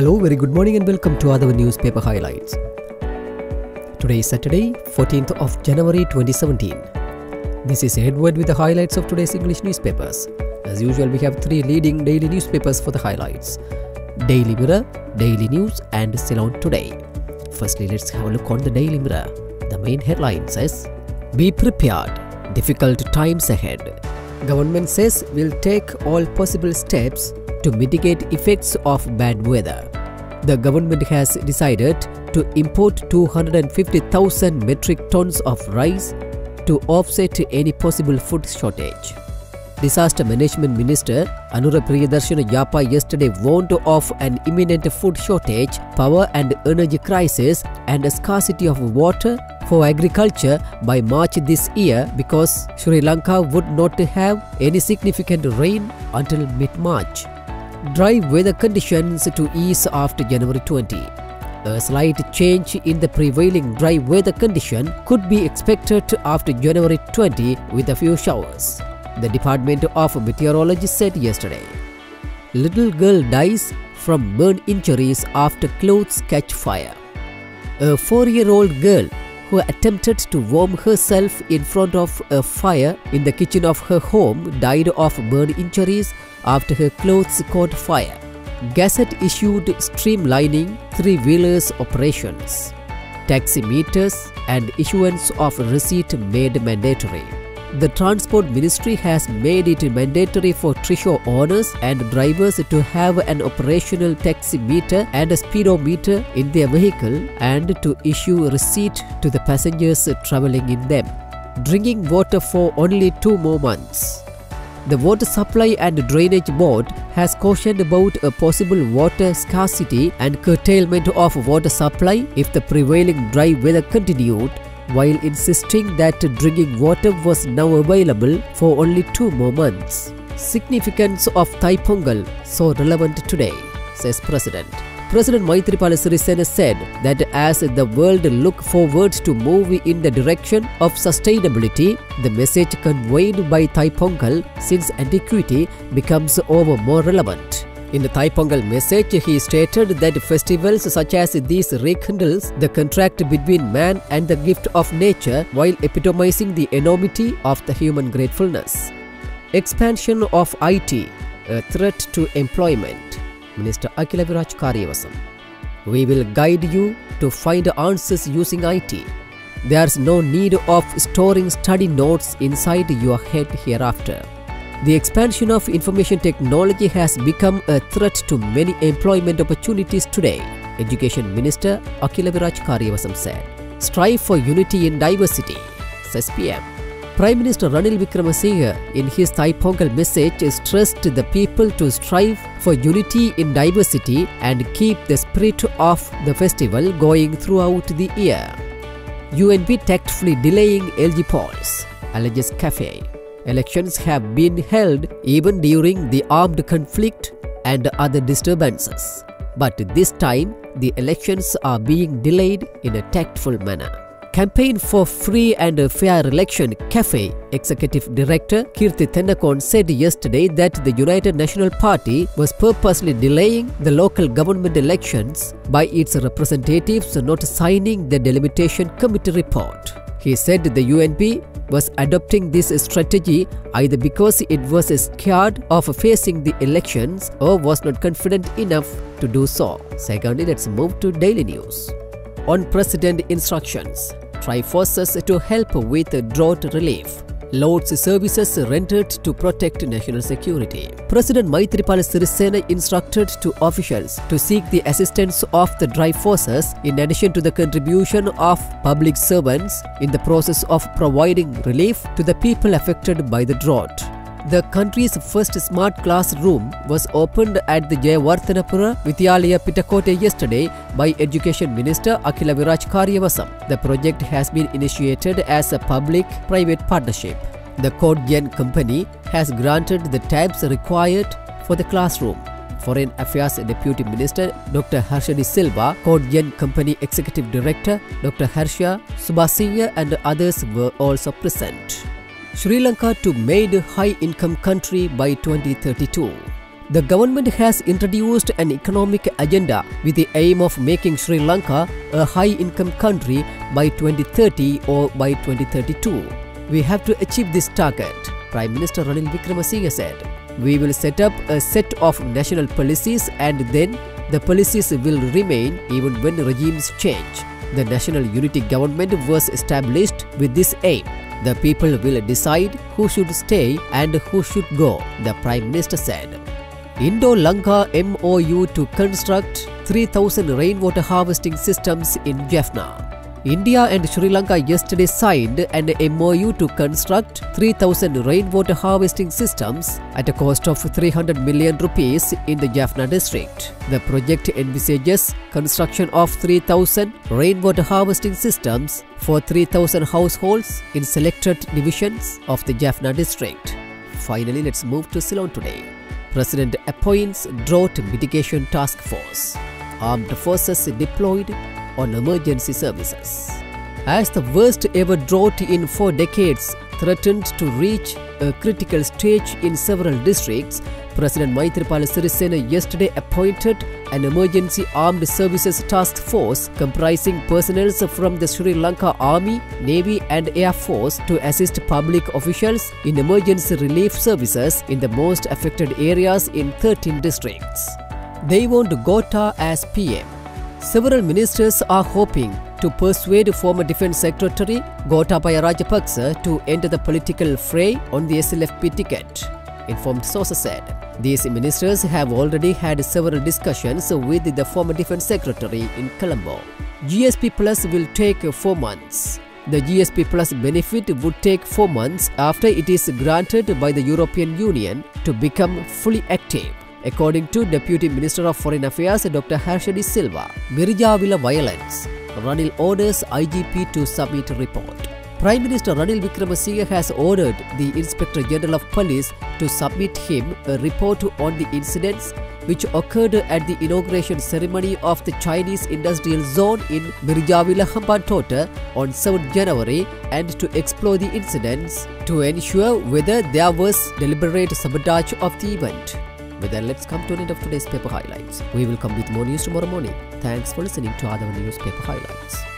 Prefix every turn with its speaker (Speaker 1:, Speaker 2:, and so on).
Speaker 1: Hello, very good morning and welcome to Athavan newspaper highlights. Today is Saturday, 14th of January 2017. This is Edward with the highlights of today's English newspapers. As usual, we have three leading daily newspapers for the highlights: Daily Mirror, Daily News and Ceylon Today. Firstly, let's have a look on the Daily Mirror. The main headline says, "Be prepared, difficult times ahead. Government says we'll take all possible steps to mitigate effects of bad weather." The government has decided to import 250,000 metric tons of rice to offset any possible food shortage. Disaster Management Minister Anura Priyadarshana Yapa yesterday warned of an imminent food shortage, power and energy crisis and a scarcity of water for agriculture by March this year because Sri Lanka would not have any significant rain until mid-March. Dry weather conditions to ease after January 20. A slight change in the prevailing dry weather condition could be expected after January 20 with a few showers, the Department of Meteorology said yesterday. Little girl dies from burn injuries after clothes catch fire. A 4-year-old girl who attempted to warm herself in front of a fire in the kitchen of her home died of burn injuries after her clothes caught fire. Gazette issued streamlining three-wheelers operations. Taximeters and issuance of receipt made mandatory. The Transport Ministry has made it mandatory for Trishaw owners and drivers to have an operational taximeter and a speedometer in their vehicle and to issue a receipt to the passengers travelling in them. Drinking water for only 2 more months. The Water Supply and Drainage Board has cautioned about a possible water scarcity and curtailment of water supply if the prevailing dry weather continued, while insisting that drinking water was now available for only 2 more months. Significance of Thai Pongal so relevant today, says President. President Maithripala Sirisena said that as the world look forward to move in the direction of sustainability, the message conveyed by Thai Pongal since antiquity becomes over more relevant. In the Thai Pongal message, he stated that festivals such as these rekindles the contract between man and the gift of nature while epitomizing the enormity of the human gratefulness. Expansion of IT, a threat to employment. Minister Athavan Karyavasam. We will guide you to find answers using IT. There's no need of storing study notes inside your head hereafter. The expansion of information technology has become a threat to many employment opportunities today, Education Minister Athavan Karyavasam said. Strive for unity in diversity, says PM. Prime Minister Ranil Wickremesinghe in his Thai Pongal message stressed the people to strive for unity in diversity and keep the spirit of the festival going throughout the year. UNP tactfully delaying LG polls, alleges CAFE. Elections have been held even during the armed conflict and other disturbances. But this time, the elections are being delayed in a tactful manner. Campaign for Free and Fair Election CAFE Executive Director Kirti Tennakon said yesterday that the United National Party was purposely delaying the local government elections by its representatives not signing the Delimitation Committee report. He said the UNP was adopting this strategy either because it was scared of facing the elections or was not confident enough to do so. Secondly, let's move to Daily News. On President instructions, try forces to help with drought relief. Loads services rendered to protect national security. President Maithripala Sirisena instructed to officials to seek the assistance of the dry forces in addition to the contribution of public servants in the process of providing relief to the people affected by the drought. The country's first smart classroom was opened at the Jayawardhanapura Vidyalaya Pitakote yesterday by Education Minister Athavan Karyavasam. The project has been initiated as a public-private partnership. The Kodyan company has granted the tabs required for the classroom. Foreign Affairs Deputy Minister Dr. Harsha De Silva, Kodyan Company Executive Director Dr. Harsha Subhasinghe and others were also present. Sri Lanka to made high-income country by 2032. The government has introduced an economic agenda with the aim of making Sri Lanka a high-income country by 2030 or by 2032. We have to achieve this target, Prime Minister Ranil Wickremesinghe said. We will set up a set of national policies and then the policies will remain even when regimes change. The National Unity Government was established with this aim. The people will decide who should stay and who should go, the Prime Minister said. Indo-Lanka MOU to construct 3,000 rainwater harvesting systems in Jaffna. India and Sri Lanka yesterday signed an MOU to construct 3,000 rainwater harvesting systems at a cost of 300 million rupees in the Jaffna district. The project envisages construction of 3,000 rainwater harvesting systems for 3,000 households in selected divisions of the Jaffna district. Finally, let's move to Ceylon today. President appoints drought mitigation task force. Armed forces deployed on emergency services. As the worst ever drought in 4 decades threatened to reach a critical stage in several districts, President Maithripala Sirisena yesterday appointed an emergency armed services task force comprising personnel from the Sri Lanka Army, Navy and Air Force to assist public officials in emergency relief services in the most affected areas in 13 districts. They want Gota as PM. Several ministers are hoping to persuade former Defence Secretary Gotabaya Rajapaksa to enter the political fray on the SLFP ticket, informed sources said. These ministers have already had several discussions with the former Defence Secretary in Colombo. GSP Plus will take 4 months. The GSP Plus benefit would take 4 months after it is granted by the European Union to become fully active, according to Deputy Minister of Foreign Affairs Dr. Harshadi Silva. Mirijavila violence. Ranil orders IGP to submit report. Prime Minister Ranil Wickremesinghe has ordered the Inspector General of Police to submit him a report on the incidents which occurred at the inauguration ceremony of the Chinese Industrial Zone in Mirijavila Hambantota on 7 January and to explore the incidents to ensure whether there was deliberate sabotage of the event. With that, let's come to an end of today's paper highlights. We will come with more news tomorrow morning. Thanks for listening to Athavan Newspaper Highlights.